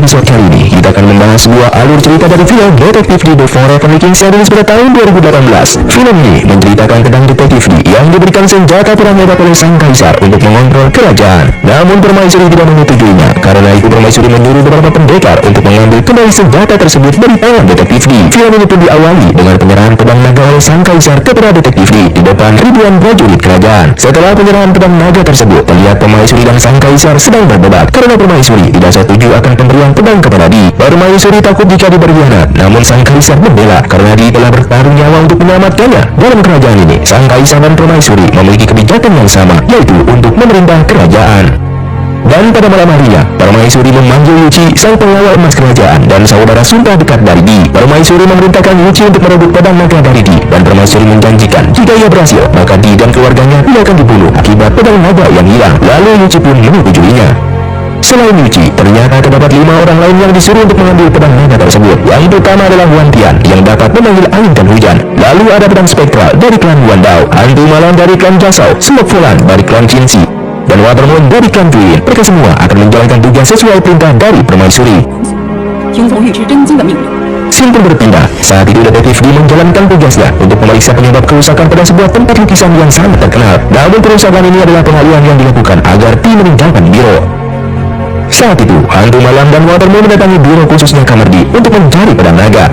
episode kali ini, kita akan membahas sebuah alur cerita dari film detektif di The Forever Making Series pada tahun 2018. Film ini menceritakan tentang detektif Lee yang diberikan senjata perang hebat oleh sang kaisar untuk mengontrol kerajaan. Namun permaisuri tidak menyetujuinya. Karena itu permaisuri menyuruh beberapa pendekar untuk mengambil kembali senjata tersebut dari tangan detektif Lee. Film ini pun diawali dengan penyerahan pedang naga oleh sang kaisar kepada detektif Lee di depan ribuan prajurit kerajaan. Setelah penyerahan pedang naga tersebut, terlihat permaisuri dan sang kaisar sedang berdebat karena permaisuri tidak setuju akan pemberian pedang kepada Lee. Permaisuri takut jika berkhianat, namun sang kaisar membela karena Lee telah bertaruh nyawa untuk menyelamatkannya. Dalam kerajaan ini, sang kaisar dan permaisuri memiliki kebijakan yang sama, yaitu untuk memerintah kerajaan. Dan pada malam harinya, permaisuri memanggil Yuchi, sang pengawal emas kerajaan dan saudara sumpah dekat dari Di. Permaisuri memerintahkan Yuchi untuk merebut pedang naga dari Di, dan permaisuri menjanjikan jika ia berhasil, maka Di dan keluarganya tidak akan dibunuh akibat pedang naga yang hilang. Lalu Yuchi pun menyetujuinya. Selain Yuchi, ternyata terdapat 5 orang lain yang disuruh untuk mengambil pedang naga tersebut. Yang pertama adalah Wan Tian yang dapat memanggil angin dan hujan. Lalu ada pedang spektral dari klan Wan Dao, hantu malam dari klan Jasao, Smoke Fulan dari klan Qinxi, dan Watermoon dari klan Tuyin. Mereka semua akan menjalankan tugas sesuai perintah dari permaisuri. Scene pun berpindah. Saat itu detektif Lee menjalankan tugasnya untuk memeriksa penyebab kerusakan pada sebuah tempat lukisan yang sangat terkenal. Namun kerusakan ini adalah pengalihan yang dilakukan agar Lee meninggalkan biro. Saat itu, hantu malam dan Watermoon mendatangi biro khususnya kamar Di untuk mencari pedang naga.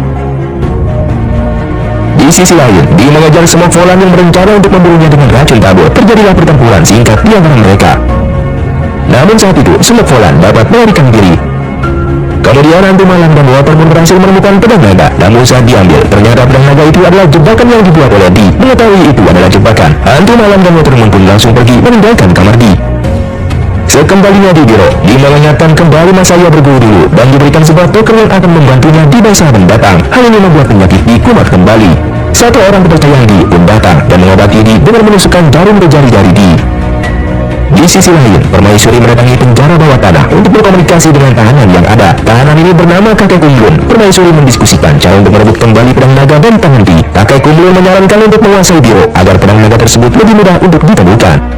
Di sisi lain, Di mengejar Smoke Fulan yang berencana untuk membunuhnya dengan racun tabur. Terjadilah pertempuran singkat di antara mereka. Namun saat itu, Smoke Fulan dapat melarikan diri. Kemudian hantu malam dan Watermoon berhasil menemukan pedang naga. Namun saat diambil, ternyata pedang naga itu adalah jebakan yang dibuat oleh Di. Mengetahui itu adalah jebakan, hantu malam dan Watermoon pun langsung pergi meninggalkan kamar Di. Sekembalinya di biro, Di mengingatkan kembali masa ia berguru dulu dan diberikan sebuah token yang akan membantunya di masa mendatang. Hal ini membuat penyakit Di kumat kembali. Satu orang kepercayaan Di pun datang dan mengobati Di dengan menusukkan jarum ke jari-jari Di. Di sisi lain, permaisuri mendatangi penjara bawah tanah untuk berkomunikasi dengan tahanan yang ada. Tahanan ini bernama Kakek Kumlun. Permaisuri mendiskusikan cara untuk merebut kembali pedang naga dari tangan Di. Kakek Kumlun menyarankan untuk menguasai biro agar pedang naga tersebut lebih mudah untuk ditemukan.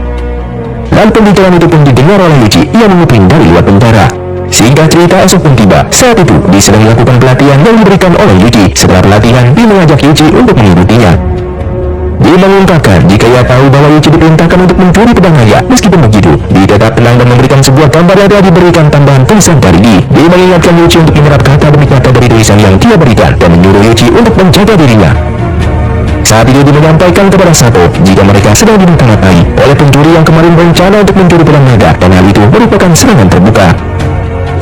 Dan pembicaraan itu pun didengar oleh Yuchi. Ia menguping dari luar penjara. Singkat cerita, esok pun tiba. Saat itu, Di sedang melakukan pelatihan yang diberikan oleh Yuchi. Setelah pelatihan, Di mengajak Yuchi untuk mengikutinya. Di mengungkapkan jika ia tahu bahwa Yuchi diperintahkan untuk mencuri pedang naga. Meskipun begitu, Di tetap tenang dan memberikan sebuah gambar yang telah diberikan tambahan tulisan dari Di. Di mengingatkan Yuchi untuk menyerap kata demi kata dari tulisan yang dia berikan dan menyuruh Yuchi untuk menjaga dirinya. Saat itu Di menyampaikan kepada Sato jika mereka sedang dimata-matai oleh pencuri yang kemarin berencana untuk mencuri pedang naga, dan hal itu merupakan serangan terbuka.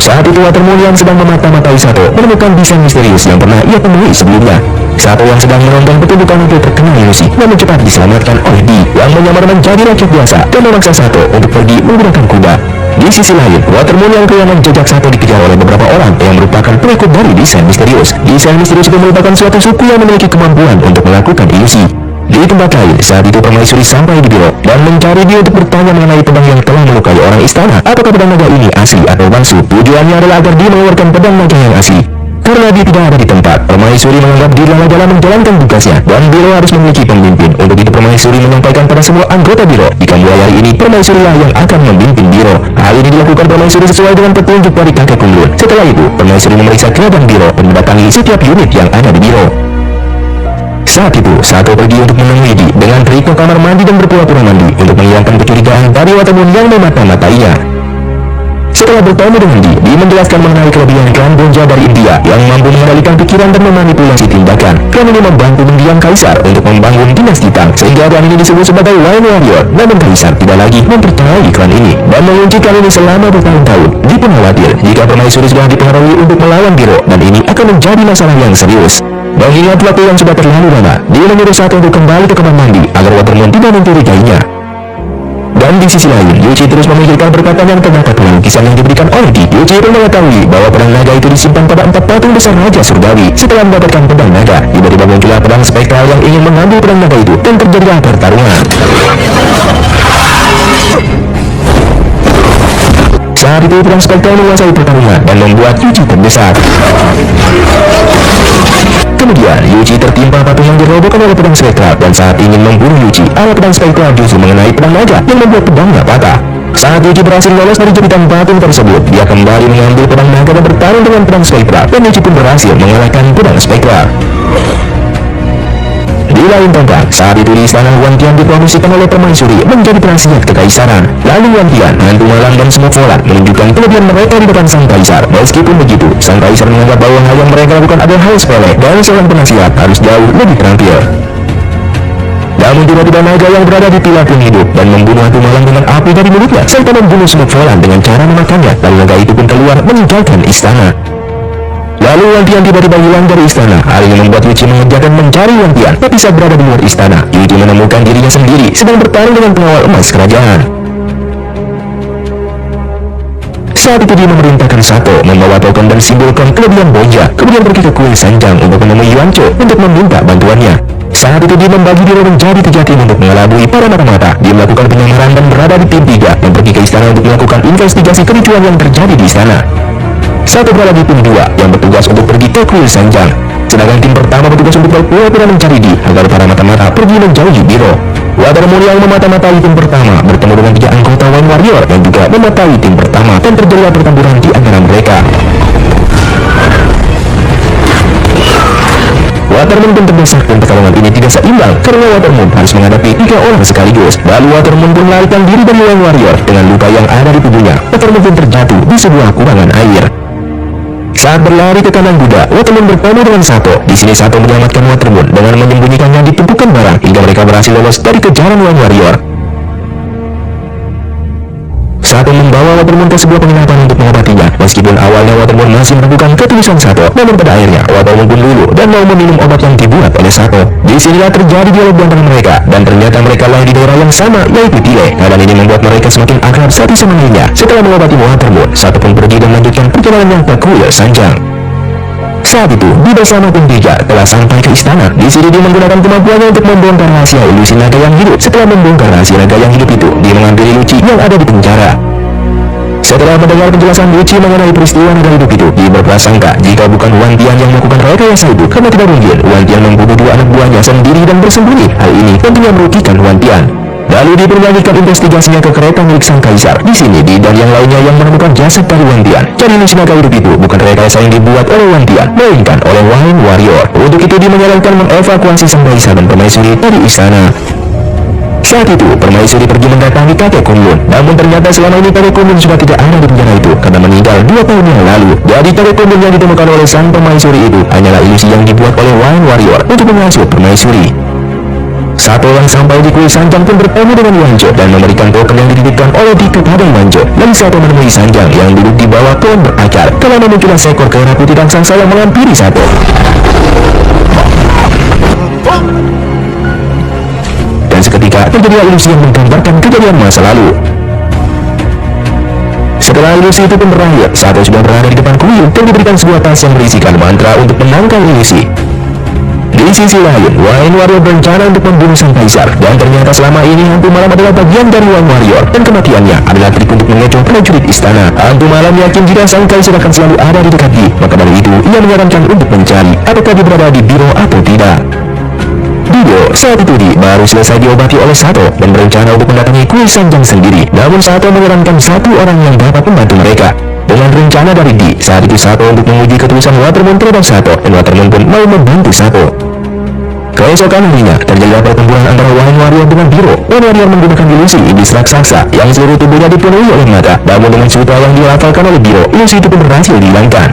Saat itu Watermoon yang sedang memata-matai Sato menemukan desain misterius yang pernah ia temui sebelumnya. Sato yang sedang menonton pertunjukan itu terkena ilusi, namun cepat diselamatkan oleh Di yang menyamar menjadi rakyat biasa dan memaksa Sato untuk pergi menggunakan kuda. Di sisi lain, Watermoon yang kehilangan jejak Sato dikejar oleh beberapa orang yang merupakan pengikut dari desain misterius. Desain misterius itu merupakan suatu suku yang memiliki kemampuan untuk melakukan ilusi. Di tempat lain, saat itu permaisuri sampai di biro dan mencari Di untuk bertanya mengenai pedang yang telah melukai orang istana. Apakah pedang naga ini asli atau palsu? Tujuannya adalah agar Di mengeluarkan pedang naga yang asli. Karena Di tidak ada di tempat, permaisuri menganggap Di lalai dalam menjalankan tugasnya, dan biro harus memiliki pemimpin. Untuk itu permaisuri menyampaikan pada semua anggota biro jika mulai hari ini permaisurilah yang akan memimpin biro. Hal ini dilakukan permaisuri sesuai dengan petunjuk dari Kakek Kumlun. Setelah itu, permaisuri memeriksa keadaan biro dan mendatangi setiap unit yang ada di biro. Saat itu, Sato pergi untuk menemui Di dengan trik ke kamar mandi dan berpura-pura mandi untuk menghilangkan kecurigaan dari Watermoon yang memata-matainya. Setelah bertemu dengan Di menjelaskan mengenai kelebihan klan Bonja dari India yang mampu mengendalikan pikiran dan memanipulasi tindakan. Klan ini membantu mendiang kaisar untuk membangun dinasti Tang, sehingga klan ini disebut sebagai Wine Warrior. Namun kaisar tidak lagi mempercayai klan ini dan mengunci klan ini selama bertahun-tahun. Di pun khawatir jika permaisuri sudah dipengaruhi untuk melawan biro, dan ini akan menjadi masalah yang serius. Mengingat waktu yang sudah terlalu lama, Dia menyuruh Sato untuk kembali ke kamar mandi agar Watermoon tidak mencurigainya. Dan di sisi lain, Yuchi terus memikirkan perkataan yang terdapat dalam lukisan yang diberikan oleh Di. Yuchi pun mengetahui bahwa pedang naga itu disimpan pada 4 patung besar Raja Surgawi. Setelah mendapatkan pedang naga, tiba-tiba muncullah pedang spektral yang ingin mengambil pedang naga itu, dan terjadilah pertarungan. Saat itu pedang spektral menguasai pertarungan dan membuat Yuchi terdesak. Kemudian, Yuchi tertimpa patung yang dirobohkan oleh pedang spektral, dan saat ingin membunuh Yuchi, arah pedang spektral justru mengenai pedang naga yang membuat pedangnya patah. Saat Yuji berhasil lolos dari jepitan batin tersebut, dia kembali mengambil pedang naga dan bertarung dengan pedang Spektra, dan Yuji pun berhasil mengalahkan pedang Spektra. Di lain tempat, saat itu di istana Wantian dipromosikan oleh permaisuri menjadi penasihat kekaisaran. Lalu Wantian, hantu malam dan semua Volan menunjukkan kelebihan mereka di depan sang kaisar. Meskipun begitu, sang kaisar menganggap bahwa hal yang mereka lakukan adalah hal sepele dan seorang penasihat harus jauh lebih terampil. Namun tiba-tiba naga yang berada di pilar pun hidup dan membunuh hantu malam dengan api dari mulutnya serta membunuh semua Volan dengan cara memakannya. Lalu naga itu pun keluar meninggalkan istana. Lalu Wantian tiba-tiba hilang dari istana. Hal ini membuat Yuji mengejar dan mencari Wantian. Tapi saat berada di luar istana, Yuji menemukan dirinya sendiri sedang bertarung dengan pengawal emas kerajaan. Saat itu dia memerintahkan Sato membawa token dan simbolkan kelebihan Boja, kemudian pergi ke kuil Sanjang untuk menemui Yuancho untuk meminta bantuannya. Saat itu dia membagi diri menjadi 3 tim untuk mengelabui para mata-mata. Dia melakukan penyamaran dan berada di tim 3 yang pergi ke istana untuk melakukan investigasi kericuhan yang terjadi di istana. Satu berada di tim 2 yang bertugas untuk pergi ke kuil Sanjang, sedangkan tim pertama bertugas untuk berpura-pura mencari Di agar para mata-mata pergi menjauhi Biro. Watermoon yang memata-matai tim pertama bertemu dengan 3 anggota Wine Warrior yang juga mematai tim pertama, dan terjadi pertempuran di antara mereka. Watermoon pun terdesak dan pertarungan ini tidak seimbang karena Watermoon harus menghadapi 3 orang sekaligus. Lalu Watermoon pun melarikan diri dari Wine Warrior dengan luka yang ada di tubuhnya. Watermoon pun terjatuh di sebuah kubangan air. Saat berlari ke kanan kuda, Watermoon bertemu dengan Sato. Di sini Sato menyelamatkan Watermoon dengan menyembunyikannya di tumpukan barang hingga mereka berhasil lolos dari kejaran Wine Warrior. Sato membawa Watermoon ke sebuah penginapan untuk mengobatinya. Meskipun awalnya Watermoon masih meragukan ketulusan Sato, namun pada akhirnya Watermoon pun luluh dan mau meminum obat yang dibuat oleh Sato. Disinilah terjadi dialog di antara mereka, dan ternyata mereka lahir di daerah yang sama, yaitu Tile. Hal ini membuat mereka semakin akrab satu sama lainnya. Setelah mengobati Watermoon, Sato pun pergi dan melanjutkan perjalanannya ke kuil Sanjang. Saat itu, Di bersama tim 3 telah sampai ke istana. Di sini dia menggunakan kemampuannya untuk membongkar rahasia ilusi naga yang hidup. Setelah membongkar rahasia naga yang hidup itu, dia mengambil Yuji yang ada di penjara. Setelah mendengar penjelasan Yuji mengenai peristiwa naga hidup itu, dia berprasangka jika bukan Wantian yang melakukan rekayasa itu, karena tidak mungkin Wantian membunuh 2 anak buahnya sendiri dan bersembunyi. Hal ini tentunya merugikan Wantian. Lalu dia melanjutkan investigasinya ke kereta milik sang kaisar. Di sini Di dan yang lainnya yang menemukan jasad dari Wantian. Jadi ilusi naga hidup itu bukan rekayasa yang dibuat oleh Wantian, melainkan oleh Wine Warrior. Untuk itu dia menyarankan mengevakuasi sang kaisar dan permaisuri dari istana. Saat itu, permaisuri pergi mendatangi kakek Kunlun. Namun ternyata selama ini kakek Kunlun sudah tidak ada di penjara itu karena meninggal 2 tahun yang lalu. Jadi kakek Kunlun yang ditemukan oleh sang permaisuri itu hanyalah ilusi yang dibuat oleh Wine Warrior untuk menghasut permaisuri. Sato yang sampai di kuil Sanjang pun bertemu dengan Yuancho dan memberikan token yang dititipkan oleh Di kepada Yuancho. Lalu Sato menemui Sanjang yang duduk di bawah pohon berakar. Telah memunculkan seekor kera putih raksasa yang menghampiri Sato. Dan seketika terjadi ilusi yang menggambarkan kejadian masa lalu. Setelah ilusi itu pun berakhir, Sato sudah berada di depan kuil dan diberikan sebuah tas yang berisikan mantra untuk menangkal ilusi. Di sisi lain, Wine Warrior berencana untuk membunuh sang kaisar, dan ternyata selama ini hantu malam adalah bagian dari Wine Warrior, dan kematiannya adalah trik untuk mengecoh prajurit istana. Hantu malam yakin jika sang kaisar akan selalu ada di dekat Di, maka dari itu ia menyarankan untuk mencari apakah dia berada di Biro atau tidak. Biro saat itu Di baru selesai diobati oleh Sato dan berencana untuk mendatangi kuil Sanjang sendiri. Namun Sato menyarankan 1 orang yang dapat membantu mereka. Dengan rencana dari Di, saat itu Sato untuk menguji ketulusan Watermoon terhadap Sato, dan Watermoon pun mau membantu Sato. Keesokan harinya, terjadi pertempuran antara Wine Warrior dengan Biro. Wine Warrior menggunakan ilusi iblis raksasa yang seluruh tubuhnya dipenuhi oleh mata. Namun dengan sutra yang dilafalkan oleh Biro, ilusi itu pun berhasil dihilangkan.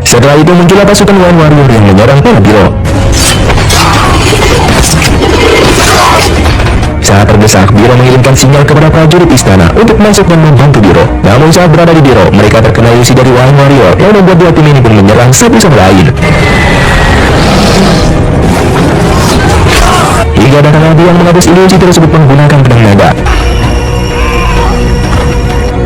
Setelah itu muncullah pasukan Wine Warrior yang menyerang para Biro. Saat terdesak, Biro mengirimkan sinyal kepada prajurit istana untuk masuk dan membantu Biro. Namun saat berada di Biro, mereka terkena ilusi dari Wine Warrior yang membuat 2 tim ini pun menyerang satu sama lain. Hingga datang Abi yang menghapus ilusi tersebut menggunakan pedang naga.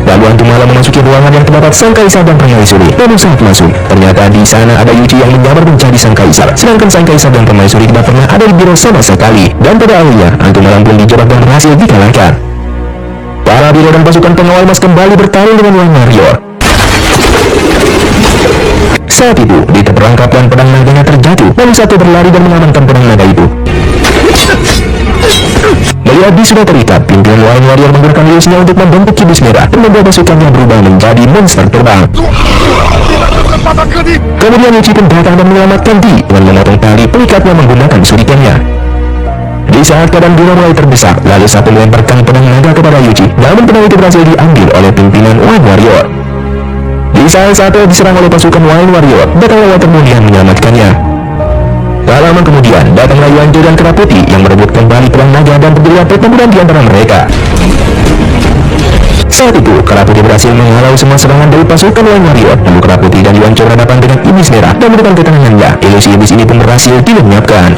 Lalu hantu malam memasuki ruangan yang terdapat sang kaisar dan permaisuri. Namun saat masuk, ternyata di sana ada Yuji yang menyamar menjadi sang kaisar, sedangkan sang kaisar dan permaisuri tidak pernah ada di Biro sama sekali. Dan pada akhirnya, hantu malam pun dijebak dan berhasil dikalahkan. Para Biro dan pasukan pengawal emas kembali bertarung dengan Wine Warrior. Saat itu, Di terperangkap dan pedang naganya terjatuh. Lalu Sato berlari dan mengamankan pedang naga itu. Melihat Jadi sudah terikat, pimpinan Wine Warrior menggunakan jurusnya untuk membentuk kibis merah dan membuat pasukannya berubah menjadi monster terbang. Kemudian Yuji pun datang dan menyelamatkan Di dengan memotong tali pengikatnya menggunakan shurikennya. Di saat keadaan Bima mulai terdesak, lalu satu melemparkan pedang naga kepada Yuji, namun pedang itu berhasil diambil oleh pimpinan Wine Warrior. Di saat satu diserang oleh pasukan Wine Warrior, datanglah Water Moon yang menyelamatkannya. Tak lama kemudian, datanglah Yuanjo dan Kera Putih yang merebut kembali pedang naga dan terjadilah pertempuran di antara mereka. Saat itu, Kera Putih berhasil menghalau semua serangan dari pasukan Wine Warrior, lalu Kera Putih dan Yuanjo berhadapan dengan iblis merah dan menekan ketenangannya. Ilusi iblis ini pun berhasil dilenyapkan.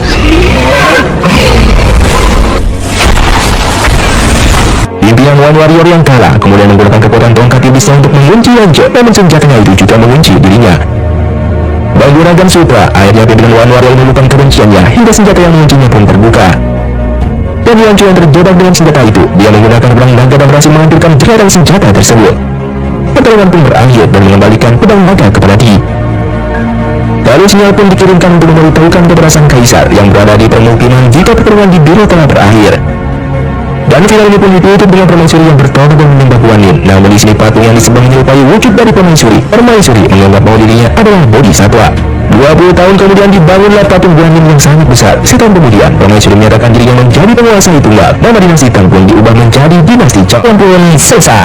Pimpinan Wine Warrior yang kalah kemudian menggunakan kekuatan tongkat iblisnya untuk mengunci Yuanjo, namun senjatanya itu juga mengunci dirinya. Menggunakan sutra, akhirnya pimpinan Wine Warrior menemukan kebenciannya hingga senjata yang menguncinya pun terbuka. Dan Yuanjo yang terjebak dengan senjata itu, dia menggunakan pedang naga dan berhasil menghancurkan jeratan senjata tersebut. Pertarungan pun berakhir dan mengembalikan pedang naga kepada Di. Lalu sinyal pun dikirimkan untuk memberitahukan kepada sang kaisar yang berada di permukiman jika pertarungan di biru telah berakhir. Dan final ini pun ditutup dengan permaisuri yang bertobat dan menyembah Guanin. Namun di sini patung yang disembah menyerupai wujud dari permaisuri. Permaisuri menganggap bahwa dirinya adalah bodhisattva. 20 tahun kemudian dibangunlah patung Guanin yang sangat besar. Setahun kemudian, permaisuri menyatakan dirinya menjadi penguasa tunggal. Nama dinasti Tang pun diubah menjadi dinasti Chong. Selesai.